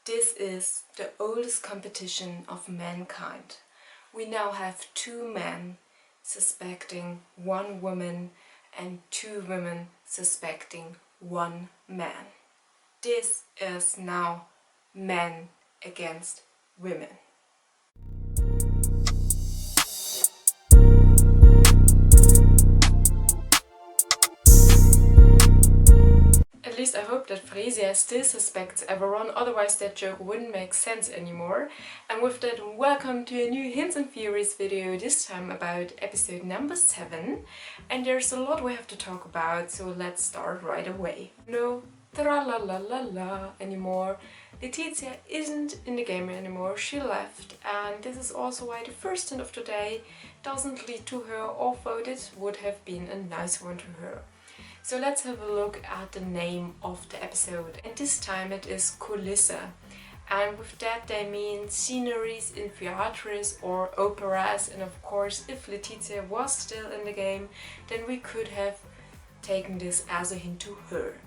This is the oldest competition of mankind. We now have 2 men suspecting 1 woman and 2 women suspecting 1 man. This is now men against women. At least I hope that Freesia still suspects everyone, otherwise that joke wouldn't make sense anymore. And with that, welcome to a new Hints and Theories video, this time about episode number 7. And there's a lot we have to talk about, so let's start right away. No tra-la-la-la-la anymore. Letizia isn't in the game anymore, she left, and this is also why the first hint of today doesn't lead to her, although this would have been a nice one to her. So let's have a look at the name of the episode, and this time it is Kulisse, and with that they mean sceneries in theatres or operas, and of course if Letizia was still in the game then we could have taken this as a hint to her.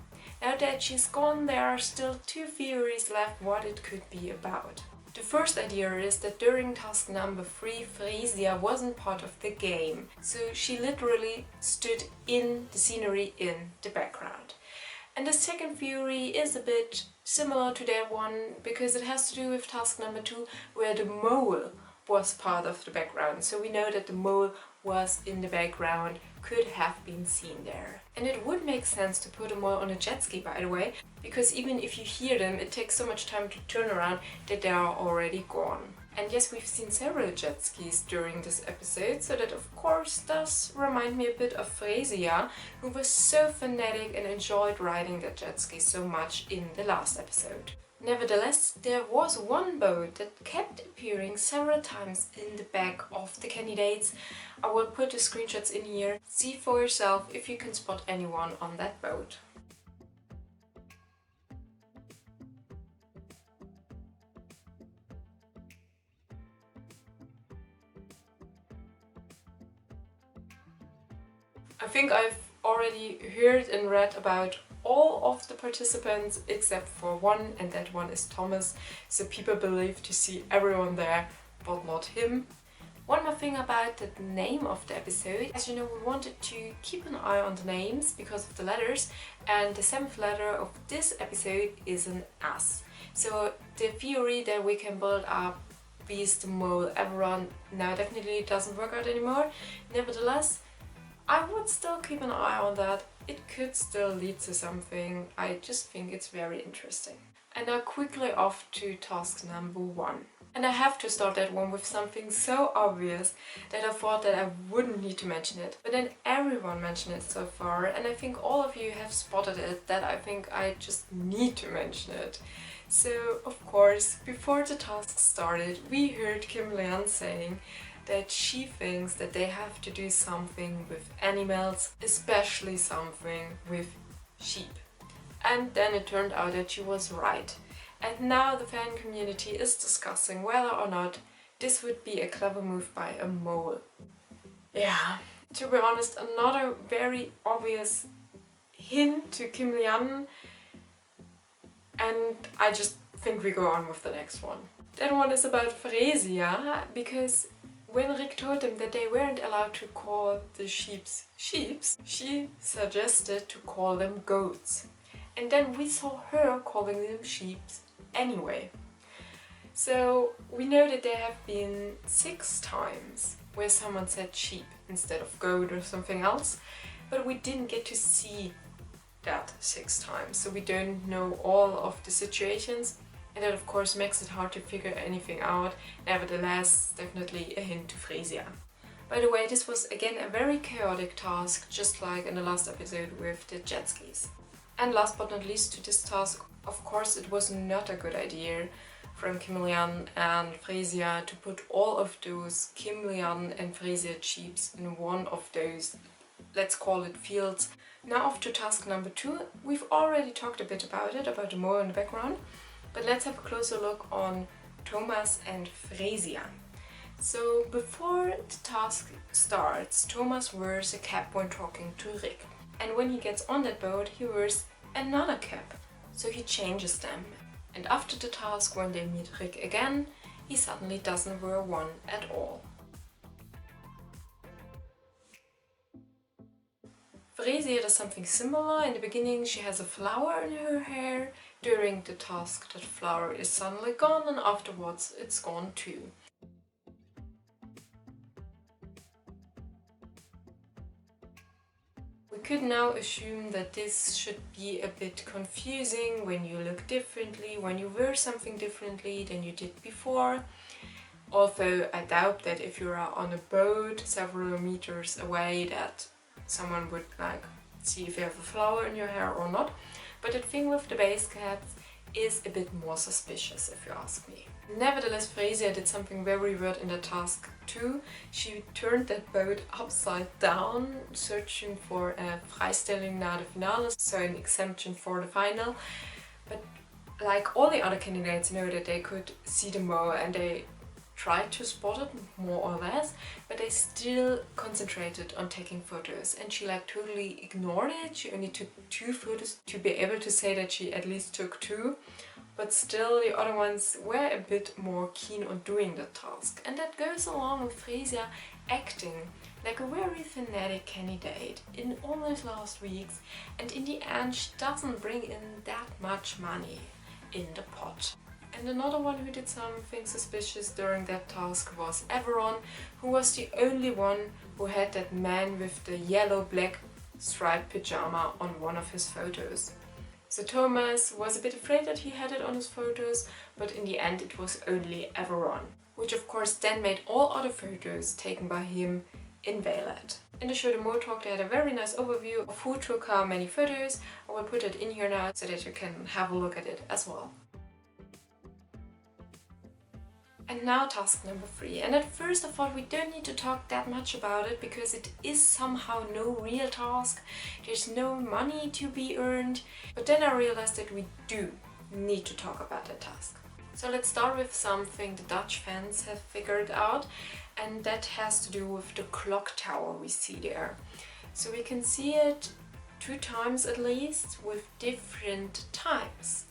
Now that she's gone, there are still 2 theories left what it could be about. The first idea is that during task number 3, Freesia wasn't part of the game, so she literally stood in the scenery in the background. And the second theory is a bit similar to that one, because it has to do with task number 2, where the mole was part of the background. So we know that the mole was in the background, could have been seen there. And it would make sense to put a mole on a jet ski, by the way, because even if you hear them, it takes so much time to turn around that they are already gone. And yes, we've seen several jet skis during this episode, so that of course does remind me a bit of Freesia, who was so fanatic and enjoyed riding the jet ski so much in the last episode. Nevertheless, there was one boat that kept appearing several times in the back of the candidates. I will put the screenshots in here. See for yourself if you can spot anyone on that boat. I think I've already heard and read about all of the participants except for one, and that one is Thomas, so people believe to see everyone there but not him. One more thing about the name of the episode. As you know, we wanted to keep an eye on the names because of the letters, and the 7th letter of this episode is an S. So the theory that we can build up Beast, the Mole, everyone now definitely doesn't work out anymore. Nevertheless, I would still keep an eye on that. It could still lead to something. I just think it's very interesting. And now quickly off to task number 1. And I have to start that one with something so obvious that I thought that I wouldn't need to mention it. But then everyone mentioned it so far, and I think all of you have spotted it, that I think I just need to mention it. So, of course, before the task started, we heard Kim Leon saying that she thinks that they have to do something with animals, especially something with sheep. And then it turned out that she was right. And now the fan community is discussing whether or not this would be a clever move by a mole. Yeah, to be honest, another very obvious hint to Kim Lian, and I just think we go on with the next one. That one is about Freesia, because when Rick told them that they weren't allowed to call the sheeps sheeps, she suggested to call them goats. And then we saw her calling them sheeps anyway. So we know that there have been 6 times where someone said sheep instead of goat or something else, but we didn't get to see that 6 times, so we don't know all of the situations. And that of course makes it hard to figure anything out. Nevertheless, definitely a hint to Freesia. By the way, this was again a very chaotic task, just like in the last episode with the jet skis. And last but not least to this task, of course it was not a good idea from Kim Lian and Freesia to put all of those Kim Lian and Freesia sheeps in one of those, let's call it, fields. Now off to task number 2. We've already talked a bit about it, about the mole in the background. But let's have a closer look on Thomas and Freesia. So before the task starts, Thomas wears a cap when talking to Rick. And when he gets on that boat, he wears another cap. So he changes them. And after the task, when they meet Rick again, he suddenly doesn't wear one at all. Freesia does something similar. In the beginning she has a flower in her hair. During the task that flower is suddenly gone, and afterwards it's gone too. We could now assume that this should be a bit confusing when you look differently, when you wear something differently than you did before. Although I doubt that if you are on a boat several meters away that someone would see if you have a flower in your hair or not. But the thing with the base cats is a bit more suspicious, if you ask me. Nevertheless, Freesia did something very weird in the task too. She turned that boat upside down, searching for a Freistellung na de Finale, so an exemption for the final. But like all the other candidates know that they could see the mole and they tried to spot it more or less, but they still concentrated on taking photos, and she totally ignored it. She only took 2 photos to be able to say that she at least took 2, but still the other ones were a bit more keen on doing the task. And that goes along with Freesia acting like a very fanatic candidate in almost last weeks, and in the end she doesn't bring in that much money in the pot. And another one who did something suspicious during that task was Everon, who was the only one who had that man with the yellow-black striped pyjama on one of his photos. So Thomas was a bit afraid that he had it on his photos, but in the end it was only Everon, which of course then made all other photos taken by him invalid. In the show The Mole Talk they had a very nice overview of who took how many photos. I will put it in here now so that you can have a look at it as well. And now task number 3. And at first I thought we don't need to talk that much about it because it is somehow no real task. There's no money to be earned. But then I realized that we do need to talk about that task. So let's start with something the Dutch fans have figured out, and that has to do with the clock tower we see there. So we can see it 2 times at least with different times.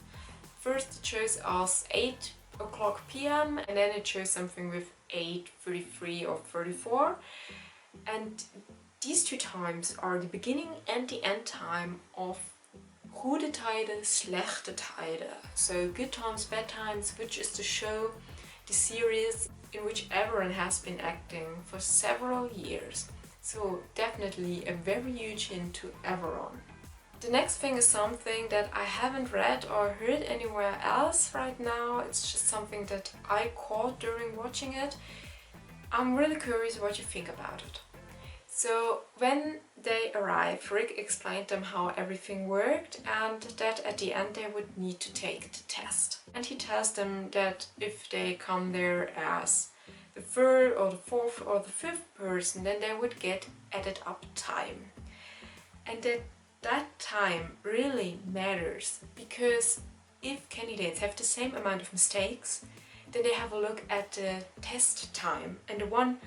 First it shows us 8:00 p.m. and then it shows something with 8:33 or 34, and these 2 times are the beginning and the end time of goede tijden, slechte tijden. So good times, bad times, which is the show, the series in which Everon has been acting for several years. So definitely a very huge hint to Everon. The next thing is something that I haven't read or heard anywhere else right now. It's just something that I caught during watching it. I'm really curious what you think about it. So when they arrive, Rick explained them how everything worked and that at the end they would need to take the test. And he tells them that if they come there as the 3rd or the 4th or the 5th person, then they would get added up time. And that time really matters, because if candidates have the same amount of mistakes, then they have a look at the test time, and the one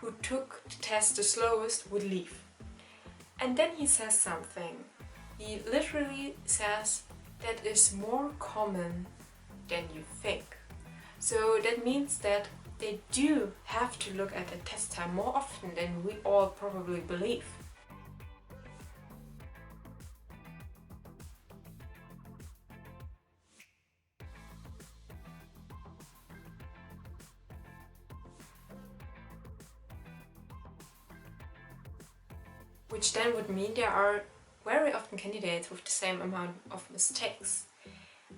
who took the test the slowest would leave. And then he says something. He literally says that is more common than you think. So that means that they do have to look at the test time more often than we all probably believe. Which then would mean there are very often candidates with the same amount of mistakes.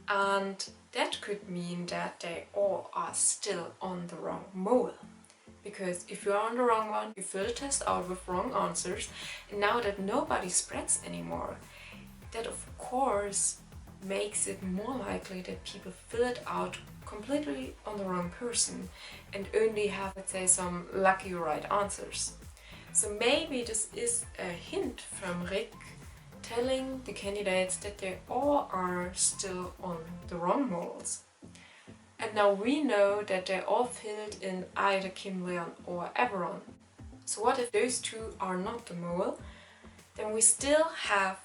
And that could mean that they all are still on the wrong mole. Because if you are on the wrong one, you fill the test out with wrong answers, and now that nobody spreads anymore, that of course makes it more likely that people fill it out completely on the wrong person and only have, let's say, some lucky right answers. So maybe this is a hint from Rick telling the candidates that they all are still on the wrong moles. And now we know that they all filled in either Kim Leon or Everon. So what if those 2 are not the mole? Then we still have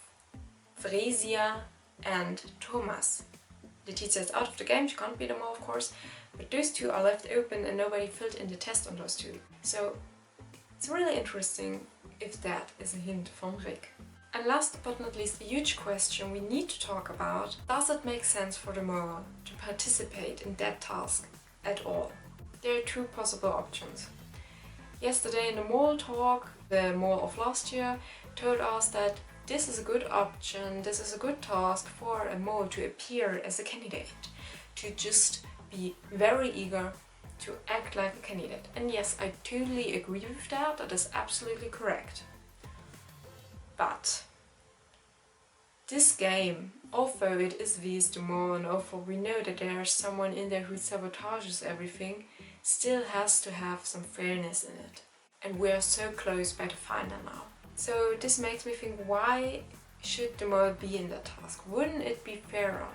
Freesia and Thomas. Letizia is out of the game, she can't beat them all of course, but those two are left open and nobody filled in the test on those two. So it's really interesting if that is a hint from Rick. And last but not least, a huge question we need to talk about: does it make sense for the mole to participate in that task at all? There are two possible options. Yesterday in the mole talk, the mole of last year told us that this is a good option, this is a good task for a mole to appear as a candidate, to just be very eager to act like a candidate. And yes, I totally agree with that, that is absolutely correct. But this game, although it is WIDM, and although we know that there is someone in there who sabotages everything, still has to have some fairness in it. And we are so close by the final now. So this makes me think, why should the mole be in that task? Wouldn't it be fairer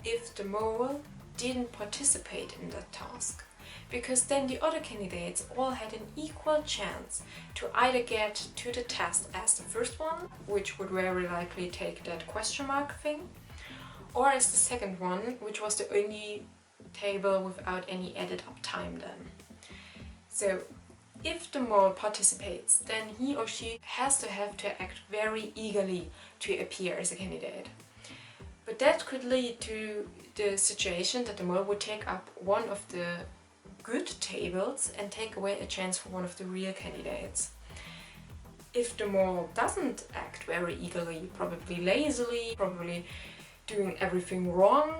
if the mole didn't participate in that task? Because then the other candidates all had an equal chance to either get to the test as the first one, which would very likely take that question mark thing, or as the second one, which was the only table without any added up time then. So if the mole participates, then he or she has to act very eagerly to appear as a candidate. But that could lead to the situation that the mole would take up one of the good tables and take away a chance for one of the real candidates. If the mole doesn't act very eagerly, probably lazily, probably doing everything wrong,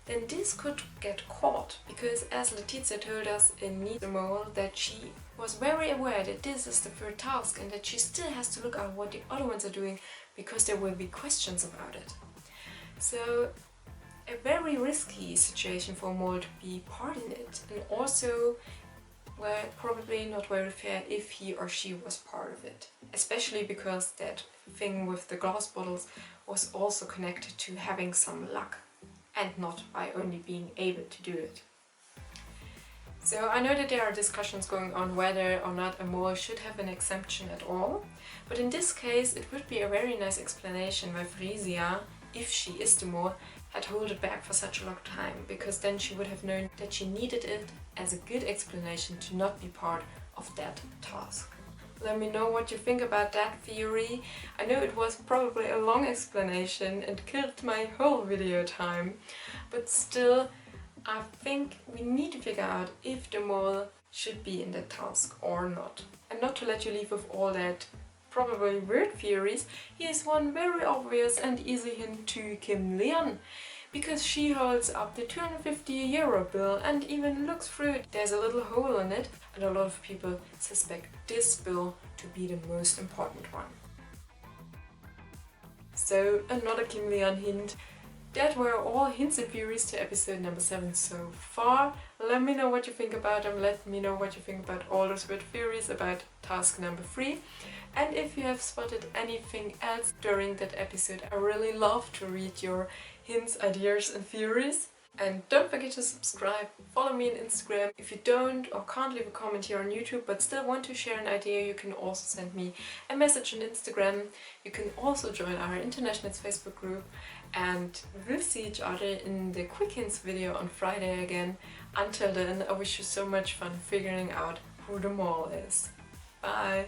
then this could get caught, because as Letizia told us in Meet the Mole, that she was very aware that this is the third task and that she still has to look at what the other ones are doing, because there will be questions about it. So a very risky situation for a mole to be part in it, and also probably not very fair if he or she was part of it. Especially because that thing with the glass bottles was also connected to having some luck, and not by only being able to do it. So I know that there are discussions going on whether or not a mole should have an exemption at all, but in this case it would be a very nice explanation why Frisia, if she is the mole, had held it back for such a long time, because then she would have known that she needed it as a good explanation to not be part of that task. Let me know what you think about that theory. I know it was probably a long explanation and killed my whole video time, but still I think we need to figure out if the mole should be in that task or not. And not to let you leave with all that probably weird theories, here's one very obvious and easy hint to Kim Leon, because she holds up the 250 euro bill and even looks through it. There's a little hole in it, and a lot of people suspect this bill to be the most important one. So another Kim Leon hint. That were all hints and theories to episode number 7 so far. Let me know what you think about them. Let me know what you think about all those weird theories about task number 3. And if you have spotted anything else during that episode, I really love to read your hints, ideas and theories. And don't forget to subscribe, follow me on Instagram. If you don't or can't leave a comment here on YouTube but still want to share an idea, you can also send me a message on Instagram. You can also join our International Facebook group, and we'll see each other in the quick hints video on Friday again. Until then, I wish you so much fun figuring out who the mole is. Bye!